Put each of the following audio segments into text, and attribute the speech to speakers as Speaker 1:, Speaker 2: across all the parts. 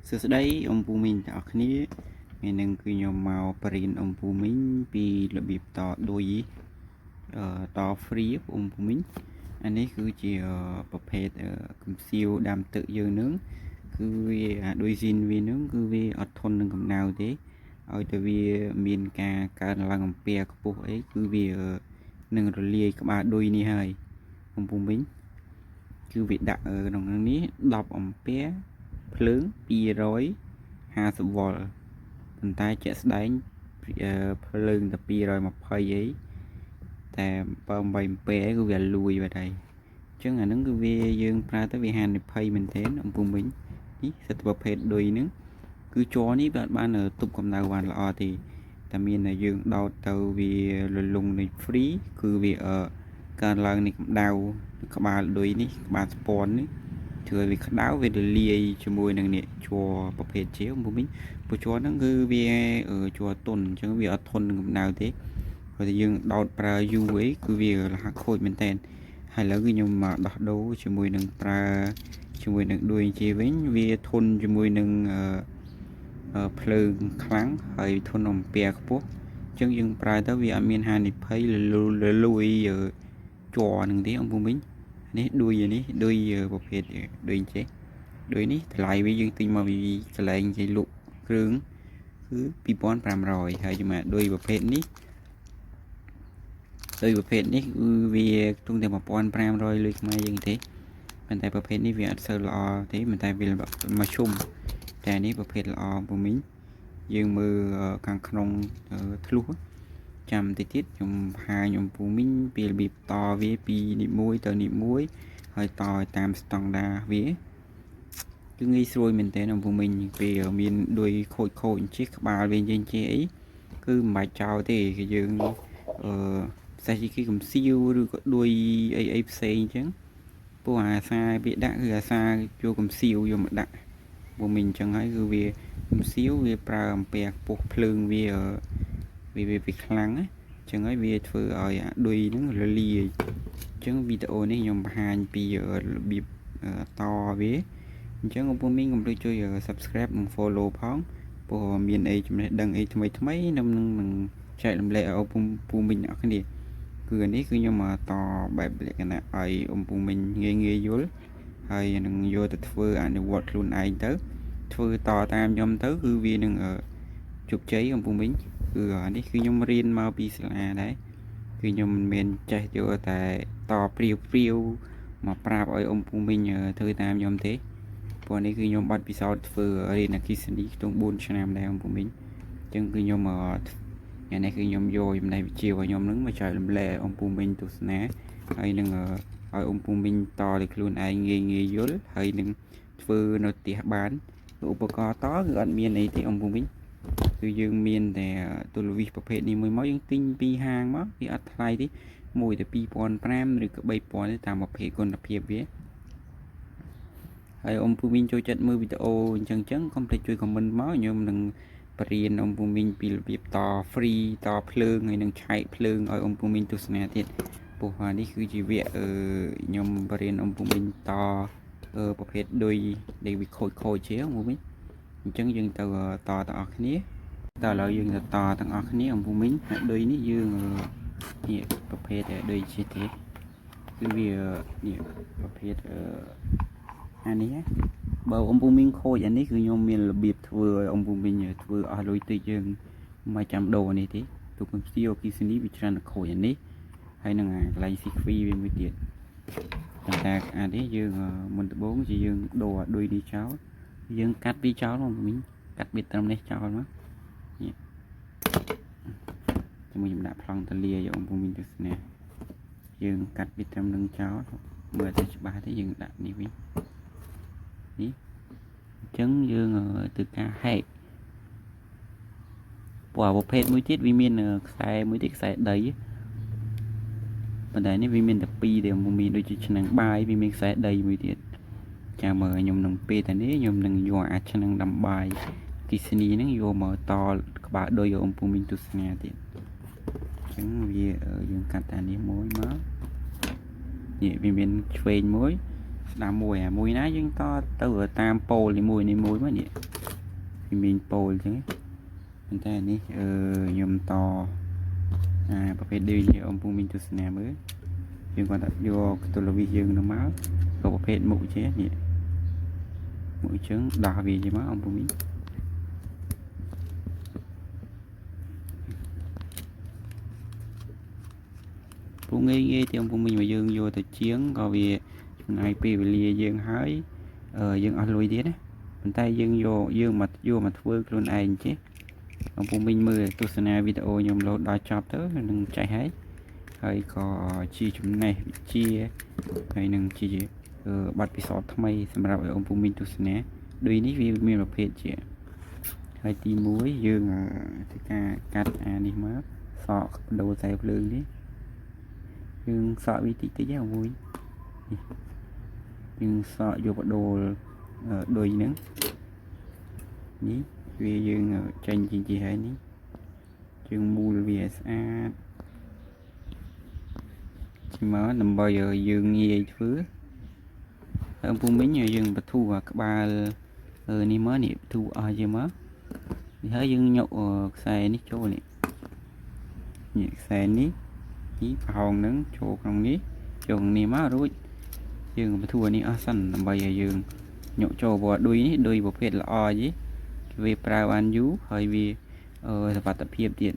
Speaker 1: Sơ đây ông Phu Minh ở khní ngày nâng cứ nhau màu parin ông Phu Minh vì là bịp tỏ đôi tỏ free ông Phu Minh anh ấy cứ chỉ bập hết cầm siêu đam tự dương nướng cứ vì đôi xin vì nướng cứ vì ở thôn nâng cầm nào thế ở tại vì miền ca là ngầm bè của bộ ấy cứ vì nâng rồi lia các bạn đôi ni hơi ông Phu Minh cứ việc đặt ở đồngนี้đọc ông bé lớn pi rối 50 វ៉ុល ប៉ុន្តែជាក់ស្ដែងភ្លើងតែ220អីតែ8អំពែគឺវាលួយបាត់ហើយអញ្ចឹងអាហ្នឹងគឺវាយើងប្រើទៅវាហានិភ័យមែនទែនអំពុំវិញនេះសិតប្រភេទដូចហ្នឹងគឺជ័រនេះបានទប់កម្ដៅបានល្អទេតែមានតែយើងដោតទៅវាលលងនៃ free គឺវាកើនឡើងនៃកម្ដៅក្បាលដូចនេះក្បាលស្ពាន់នេះធ្វើឲ្យវាក្តៅវារលាយជាមួយនឹងនេះជ័រប្រភេទជាអំពុំវិញព្រោះជ័រហ្នឹងគឺវាជ័រទន់អញ្ចឹងវាអត់ធន់នឹងកម្ដៅទេព្រោះតែយើងដោតប្រើយូរអីគឺវារហ័សខូចមែនតើហើយឥឡូវគឺខ្ញុំមកដោះដូរជាមួយនឹងប្រើជាមួយនឹងដួយជាវិញវាធន់ជាមួយនឹងភ្លើងខ្លាំងហើយធន់អំពែខ្ពស់អញ្ចឹងយើងប្រើទៅវាអត់មានហានិភ័យលួយជ័រនឹងទេអំពុំវិញនេះដួយនេះដួយប្រភេទដួយចេះដួយនេះតម្លៃវាយើងទិញមកពីកន្លែងគេលក់គ្រឿងគឺ2500ហើយចំណាដួយប្រភេទនេះគឺវាទុំតែ1500លុយខ្មែរយើងទេប៉ុន្តែប្រភេទនេះវាអត់សូវល្អទេប៉ុន្តែវាមកជុំតែនេះប្រភេទល្អពុំមិញយើងមើលខាងក្នុងធ្លុះចាំតិចទៀតខ្ញុំបង្ហាញអំពូមីងពីរបៀបតវាពីនីមួយទៅនីមួយហើយតតាមស្តង់ដារវាគឺងាយស្រួលមែនតើអំពូមីងពេលមានដូចខូចជិះក្បាលវាយើងជិះអីគឺមិនបាច់ចោលទេគឺយើងផ្សេងគេកំសៀវឬក៏ដូចអីផ្សេងអញ្ចឹងព្រោះអាសាវាដាក់គឺអាសាចូលកំសៀវយកមកដាក់ពុំមីងអញ្ចឹងហើយគឺវាកំសៀវវាប្រើអំពែខ្ពស់ភ្លើងវាខ្លាំងណាអញ្ចឹងហើយវាធ្វើឲ្យអាដុយហ្នឹងរលាយអញ្ចឹងវីដេអូនេះខ្ញុំបង្ហាញពីរបៀបតវាអញ្ចឹងបងប្អូនមីងកុំភ្លេចជួយ subscribe និង follow ផងព្រោះមានអីចំណេះដឹងអីថ្មីនឹងចែករំលែកឲ្យបងប្អូនមីងអ្នកគ្នាគឺអានេះគឺខ្ញុំតបែបលក្ខណៈឲ្យបងប្អូនមីងងាយយល់ហើយនឹងយកទៅធ្វើអនុវត្តខ្លួនឯងទៅធ្វើតតាមខ្ញុំទៅគឺវានឹងជោគជ័យបងប្អូនមីងគឺអានេះគឺខ្ញុំរៀនមកពីសាលាដែរគឺខ្ញុំមិនមែនចេះយកតែតព្រាវមកប្រាប់ឲ្យôngពូមីងធ្វើតាមខ្ញុំទេព្រោះនេះគឺខ្ញុំបាត់ពិសោធន៍ធ្វើរៀនអគ្គិសនីក្នុង4ឆ្នាំដែរôngពូមីងអញ្ចឹងគឺខ្ញុំថ្ងៃនេះគឺខ្ញុំយកចំណេះវិជ្ជារបស់ខ្ញុំនឹងមកចែករំលែកឲ្យôngពូមីងទស្សនាហើយនឹងឲ្យôngពូមីងតឲ្យខ្លួនឯងងាយយល់ហើយនឹងធ្វើនៅផ្ទះបានឧបករណ៍តគឺអត់មានអីទេôngពូមីងគឺយើងមានតែទូលវីសប្រភេទនេះមួយមកយើងទិញពីហាងមកវាអត់ថ្លៃទេមួយតែ2500ឬក៏3000ទេតាមប្រភេទគុណភាពវាហើយពូមីងចូលចិត្តមើលវីដេអូអញ្ចឹងកុំភ្លេចជួយ comment មកខ្ញុំនឹងបរៀនពូមីងពីរបៀបត free តភ្លើងហើយនឹងឆែកភ្លើងឲ្យពូមីងទស្សនាទៀតព្រោះនេះគឺជាវគ្គខ្ញុំបរៀនពូមីងតប្រភេទដូចដែលវាខូចជាពូមីងអញ្ចឹងយើងទៅតទាំងអស់គ្នាតឥឡូវយើងទៅតទាំងអស់គ្នាពូមីងដូចនេះយើងនេះប្រភេទដូចជាទេគឺវានេះប្រភេទអានេះបើពូមីងខូចអានេះគឺខ្ញុំមានរបៀបធ្វើឲ្យពូមីងធ្វើអស់លុយតិចយើងមិនចាំដូរនេះទេទូកំសៀវអគ្គិសនីវាច្រើនខូចអានេះហើយនឹងកន្លែងស៊ីខ្វីវាមួយទៀតប៉ុន្តែអានេះយើងមុនដំបូងជាយើងដូរដូចនេះចោលយើងកាត់វាចោលមកមីងកាត់វាត្រឹមនេះចោលមកនេះជាមួយខ្ញុំដាក់ប្លង់តលាយកពូមីងទស្សនាយើងកាត់វាត្រឹមនឹងចោលមើលទៅច្បាស់ទេយើងដាក់នេះវិញនេះអញ្ចឹងយើងទៅការហែកព្រោះប្រភេទមួយទៀតវាមានខ្សែមួយទៀតខ្សែដីប៉ុន្តែនេះវាមានតែ2ទេពូមីងដូចជាឆ្នាំងបាយវាមានខ្សែដីមួយទៀតចាំមើលខ្ញុំនឹងពេលតែនេះខ្ញុំនឹងយកអាឆ្នាំងដាំបាយគិសនីហ្នឹងយកមកតក្បាលដូចយកពូមីងទស្សនាទៀតអញ្ចឹងវាយើងកាត់តានេះមួយមកនេះវាមានឆ្វេងមួយ đam mùi ná chúng to từ tam pol thì mùi này mùi quá nhỉ thì mình pol chứ mình ta ní nhôm toประเภทดื้อที่องค์ภูมิตุสนามือยังก่อนโยกตัวเราวิยังน้ำม้าก็ประเภทหมูเช่เนี่ยหมูtrứng đào vì gì má ôngภูมิภูมิnghe thì ôngภูมิmà dương vô từ chiến còn vì này pi về lìa dương hái dương ăn lùi đấy mình tay dương vô mặt vơi luôn anh chứ ôngภูมิมือตุสนาวิดีโอยมโหลดได้จับเถอะหนึ่งใจให้ហើយក៏ជាចំណេះវិជ្ជាហើយនឹងជាបទពិសោធន៍ថ្មីសម្រាប់ឲ្យôngภูមិទស្សនាដូចនេះវាមានប្រភេទជាហើយទី1យើងធ្វើការកាត់នេះមកសក់ដូរខ្សែភ្លើងនេះយើងសក់វាតិចតិចហ្នឹងមួយយើងសក់យកបដូរដូចហ្នឹងនេះវាយើងចេញជាហើយនេះយើងមូលវាស្អាតជាមកដើម្បីឲ្យយើងងាយធ្វើôngภูมิយើងបធូក្បាលនេះមកនេះបធូអស់ជាមកនេះហើយយើងយកខ្សែនេះចូលនេះខ្សែនេះប្រហោងនឹងចូលក្នុងនេះចូលនេះមករួចយើងបធូនេះអស់សិនដើម្បីឲ្យយើងយកចូលព្រោះដូចនេះដូចប្រភេទល្អយីវាប្រើបានយូរហើយវាសុវត្ថិភាពទៀត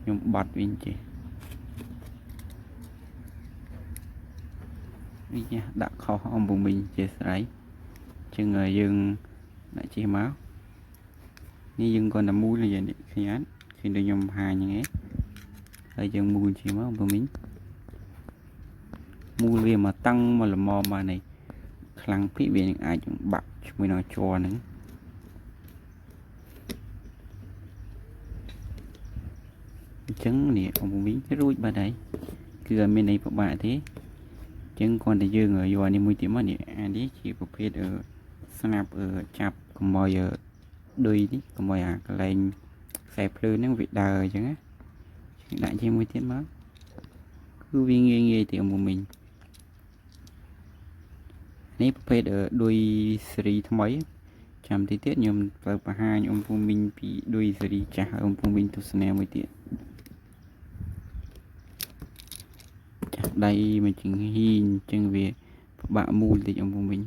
Speaker 1: ខ្ញុំបត់វិញចេះនេះចាដាក់ខុសអំពុំវិញជាស្រ័យជឹងយើងដាក់ចេះមកនេះយើងcònតែមូលយ៉ាងនេះឃើញអត់ឃើញដូចខ្ញុំហាញហ្នឹងឯងហើយយើងមូលចេះមកអំពុំវិញមូលវាមកតឹងមកល្មមមកនេះខ្លាំងពេកវានឹងអាចបាក់ជាមួយនឹងជ័រហ្នឹងអញ្ចឹងនេះអំពុំវិញរួចបាត់ហើយគឺអត់មានអីពិបាកទេចឹងគាត់តែយើងយកនេះមួយទៀតមកនេះអានេះជាប្រភេទស្នាប់ចាប់កុំឲ្យដូចនេះកុំឲ្យអាកន្លែងខ្សែភ្លើងហ្នឹងវាដើរអញ្ចឹងណាដាក់ជាមួយទៀតមកគឺវាងាយទៅមុំមិញនេះប្រភេទដូចស៊េរីថ្មីចាំតិចទៀតខ្ញុំត្រូវបង្ហាញអំពុំមិញពីដូចស៊េរីចាស់អំពុំមិញទស្សនាមួយទៀតដៃមកជើងហ៊ីងចឹងវាពិបាកមូលតិចអំពុំវិញ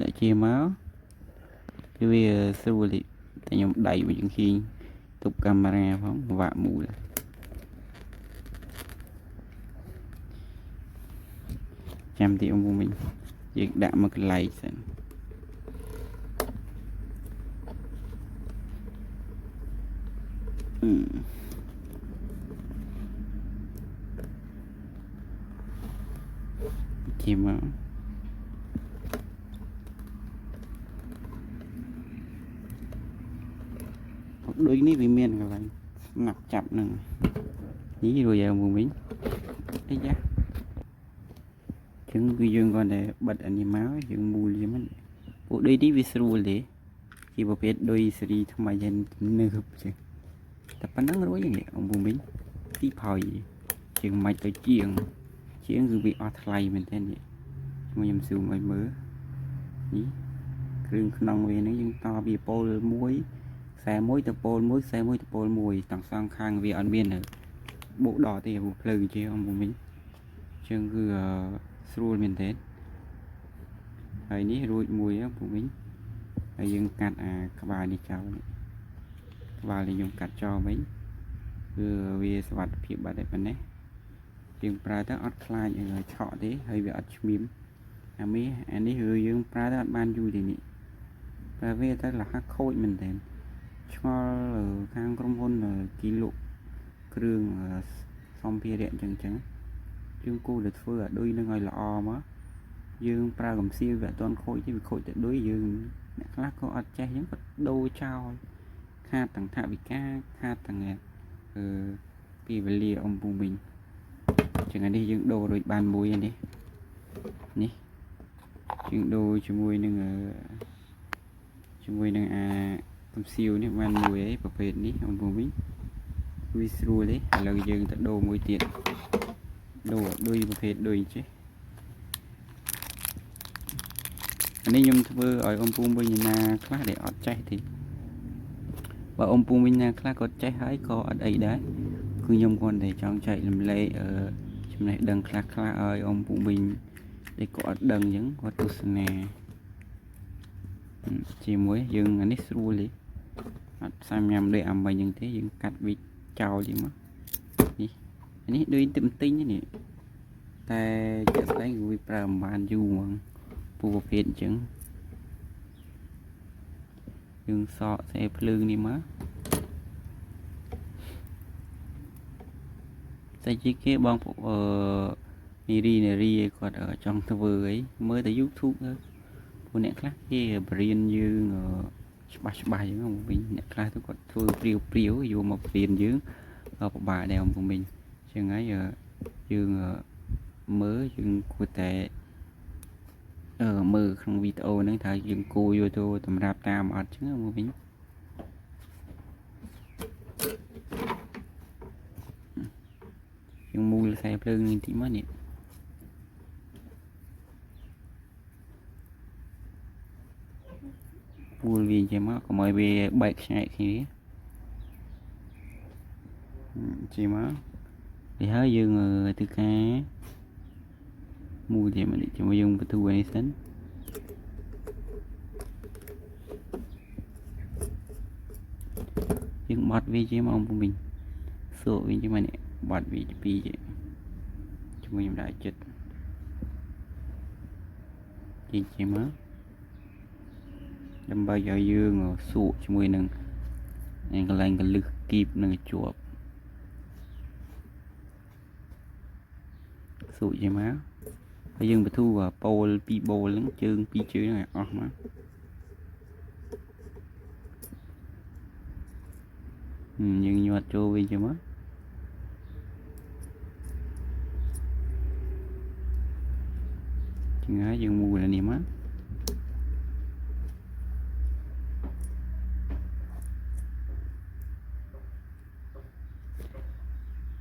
Speaker 1: ដាក់ជាមកគឺវាស្រួលតិចតែខ្ញុំដៃមកជើងហ៊ីងទប់កាមេរ៉ាផងពិបាកមូលចាំទីអំពុំវិញយើងដាក់មកកន្លែងសិនជាមកដូចនេះវាមានកន្លែងស្នាប់ចាប់នឹងនេះរួចហើយអំពុំវិញអីចាចឹងគឺយើងគាត់តែបិទអានេះមកយើងមូលវាមិនពួកដូចនេះវាស្រួលទេជាប្រភេទដូចស៊េរីថ្មីហ្នឹងនៅចឹងតែប៉ុណ្ណឹងរួចនេះអំពុំវិញទីផយជាងមិនទៅជាងគឺវាអស់ថ្លៃមែនទេនេះខ្ញុំស៊ូមឲ្យមើលនេះគ្រឿងក្នុងវាហ្នឹងយើងតវាប៉ូលមួយខ្សែមួយទៅប៉ូលមួយខ្សែមួយទៅប៉ូលមួយទាំងសងខាងវាអត់មានបុកដកទេព្រោះភ្លើងជាអំពុំវិញចឹងគឺស្រួលមែនទេហើយនេះរួចមួយពុំវិញហើយយើងកាត់ក្បាលនេះចោលក្បាលនេះខ្ញុំកាត់ចោលវិញគឺវាសុវត្ថិភាពបាត់តែប៉ុណ្ណេះយើងប្រើទៅអត់ខ្លាចឆក់ទេហើយវាអត់ឈ្មៀមអានេះគឺយើងប្រើទៅអត់បានយូរទេនេះតែវាទៅលះខូចមែនទេឆ្ងល់ខាងក្រុមហ៊ុនគីលុគ្រឿងសម្ភារៈចឹងយើងគូទៅធ្វើឲ្យដូចនឹងឲ្យល្អមកយើងប្រើកំសៀវវាអត់ទាន់ខូចទេវាខូចតែដូចយើងអ្នកខ្លះក៏អត់ចេះចឹងក៏ដូរចោលខាតទាំងថវិកាខាតទាំងពីវេលាអំពុំវិញចឹងនេះយើងដូររួចបានមួយនេះ នេះយើងដូរជាមួយនឹងកំសៀវនេះបានមួយឯងប្រភេទនេះបងប្អូនវិញវាស្រួលទេឥឡូវយើងទៅដូរមួយទៀតដូរដូចប្រភេទដូចចេះអានេះខ្ញុំធ្វើឲ្យអំពូវិញណាខ្លះដែលអត់ចេះទេបើអំពូវិញណាខ្លះគាត់ចេះហើយក៏អត់អីដែរគឺខ្ញុំគ្រាន់តែចង់ចែករំលែកចំណេះដឹងខ្លះឲ្យអំពូវិញដែលគាត់អត់ដឹងអញ្ចឹងគាត់ទស្សនាជាមួយយើងអានេះស្រួលទេអត់សាមញ៉ាំដូចអាមិញអញ្ចឹងទេយើងកាត់វាចោលជាមកនេះអានេះដូចទិញនេះតែជាក់ស្ដែងវាប្រើមិនបានយូរហ្មងពូប្រភេទអញ្ចឹងយើងសកខ្សែភ្លើងនេះមកតែជាគេបងនារីគាត់ចង់ធ្វើអីមើលតែ YouTube ពួកអ្នកខ្លះគេបរៀនយើងច្បាស់អញ្ចឹងមកវិញអ្នកខ្លះទៅគាត់ធ្វើព្រាវយកមកបរៀនយើងពិបាកដែរមកវិញអញ្ចឹងហើយយើងមើលយើងគួរតែមើលក្នុងវីដេអូហ្នឹងថាយើងគួរយកទៅតម្រាប់តាមអត់អញ្ចឹងមកវិញយើងមូលខ្សែភ្លើងនេះតិចមកនេះពូលវាចេញមកកុំឲ្យវាបែកខ្ញាក់គ្នាចេញមកនេះហើយយើងធ្វើការមូលទៀតមកនេះជាមួយយើងបន្ទូនេះសិនយើងបត់វាចេញមកអំវិញសួរវិញចេញមកនេះបត់វាពីរជាមួយខ្ញុំដាក់ចិត្តចេញមកដើម្បីឲ្យយើងសួរជាមួយនឹងកន្លែងកលឹះគីបនឹងជាប់សួរចេញមកហើយយើងបន្ទូប៉ូល2បូលហ្នឹងជើង2ជើងហ្នឹងឲ្យអស់មកយើងញាត់ចូលវិញចេញមកចឹងហើយយើងមូលនេះមក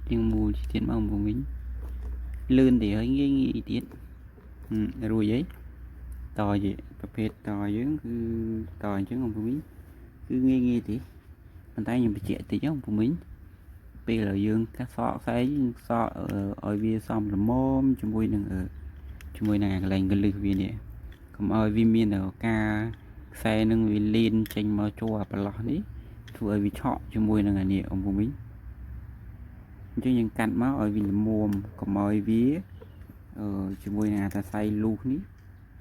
Speaker 1: យើងមូលទៀតមកវិញលឿនទេហើយងាយទៀតរួចអីតយប្រភេទតយើងគឺតអញ្ចឹងអំវិញគឺងាយទេប៉ុន្តែខ្ញុំបញ្ជាក់តិចអំវិញពេលយើងកាត់សក់ខ្សែសក់ឲ្យវាសមល្មមជាមួយនឹងកន្លែងកលឹះវានេះកុំឲ្យវាមានការខ្សែនឹងវាលៀនចេញមកចូលអាប្រឡោះនេះធ្វើឲ្យវាឆក់ជាមួយនឹងអានេះអំវិញអញ្ចឹងយើងកាត់មកឲ្យវាល្មមកុំឲ្យវាជាមួយនឹងអាតាសៃលូសនេះ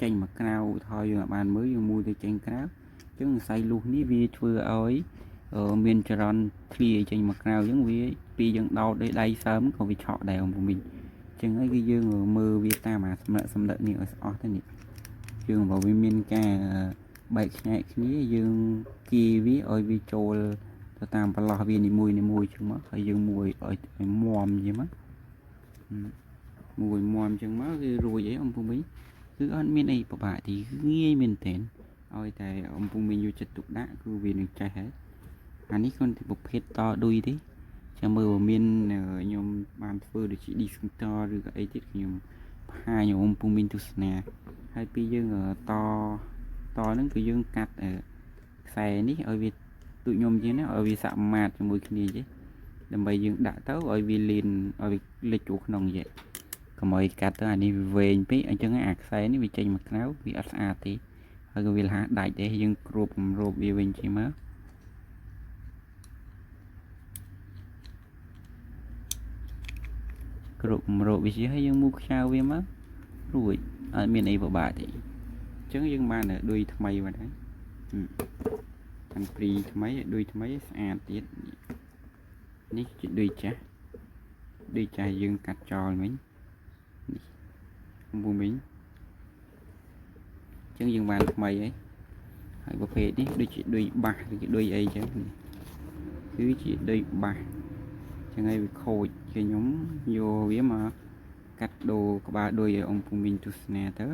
Speaker 1: ចេញមកក្រៅថយយើងបានមើលយើងមូលទៅចេញក្រៅអញ្ចឹងសៃលូសនេះវាធ្វើឲ្យមានចរន្តធ្លាយចេញមកក្រៅអញ្ចឹងវាពីយើងដោតដោយដៃសើមក៏វាឆក់ដែរអំវិញអញ្ចឹងហើយគឺយើងមើលវាតាមអាសម្លឹកនេះឲ្យស្អស់ទៅនេះយើងបើវាមានការបែកខ្ញាក់គ្នាយើងគីវាឲ្យវាចូលទៅតាមប្រឡោះវានីមួយចឹងមកហើយយើងមួយឲ្យមាំចឹងមកមួយមាំចឹងមកគឺរួចអីអំពុំវិញគឺអត់មានអីពិបាកទេគឺងាយមែនទែនឲ្យតែអំពុំវិញយកចិត្តទុកដាក់គឺវានឹងចេះហើយអានេះគាត់ប្រភេទតឌុយទេចាំមើលមានខ្ញុំបានធ្វើដូចជា Discounter ឬក៏អីទៀតខ្ញុំបង្ហាញអំពុំវិញទស្សនាហើយពីយើងតហ្នឹងគឺយើងកាត់ខ្សែនេះឲ្យវាទូចខ្ញុំជាងណាឲ្យវាសមាតជាមួយគ្នាទេដើម្បីយើងដាក់ទៅឲ្យវាលៀនឲ្យវាលិចចូលក្នុងយេកុំឲ្យកាត់ទៅអានេះវាវែងពេកអញ្ចឹងអាខ្សែនេះវាចេញមកក្រៅវាអត់ស្អាតទេហើយក៏វាលះដាច់ដែរយើងគ្របរោបវាវិញជាមកគ្របរោបវាជាហើយយើងមូខ្ចៅវាមករួចអត់មានអីពិបាកទេអញ្ចឹងយើងបានដូចថ្មីមកដែរខាងព្រីថ្មីដូចថ្មីស្អាតទៀតនេះជាដូចចាស់យើងកាត់ចោលមិញនេះពុំមិញអញ្ចឹងយើងបានថ្មីហើយប្រភេទនេះដូចជាដូចបាសឬដូចអីចឹងគឺជាដូចបាសអញ្ចឹងហើយវាខូចគឺខ្ញុំយកវាមក cắt đồ của ba đôi ông phụ mình tu sne tớ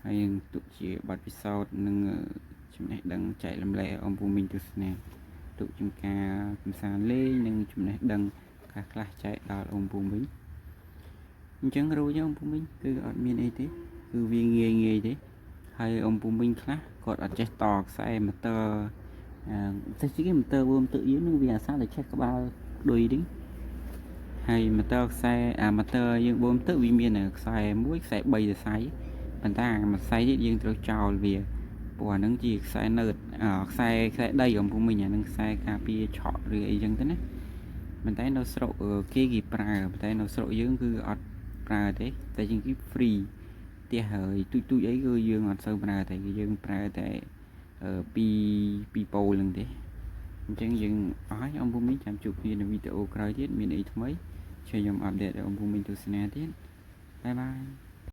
Speaker 1: hay tụ chỉ bật phía sau nâng chúng này đang chạy làm lẹ ông phụ mình tu sne tụ chúng ta cũng sang lê nâng chúng này đang các là chạy đào ông phụ mình chẳng rồi nhá ông phụ mình cứ ở miền ấy thế cứ vì nghề thế hay ông phụ mình khác còn ở chạy tọt sai mà tơ sẽ chỉ cái mà tơ bơm tự yếu nhưng vì sao lại check các ba đôi đi hay mà tơ xe mà tơ dương bơm tự vì miền ở xe mũi xe bay giờ say bàn ta mà say dương tôi trào về của nâng chỉ xe nợt xe đây ông của mình là nâng xe cà phê chọn rồi ấy dân thế này mình thấy nó sổ kia gì pra mình thấy nó sổ dương cứ ọt pra thế tại những cái free tia hơi tôi ấy cứ dương ọt sơ pra thì dương pra tại people lần thế chẳng dừng nói ông bố mình chăm chụp như là video coi tiết mình ấy mấy cho dòng update ông bố mình tôi xin tiết bye bye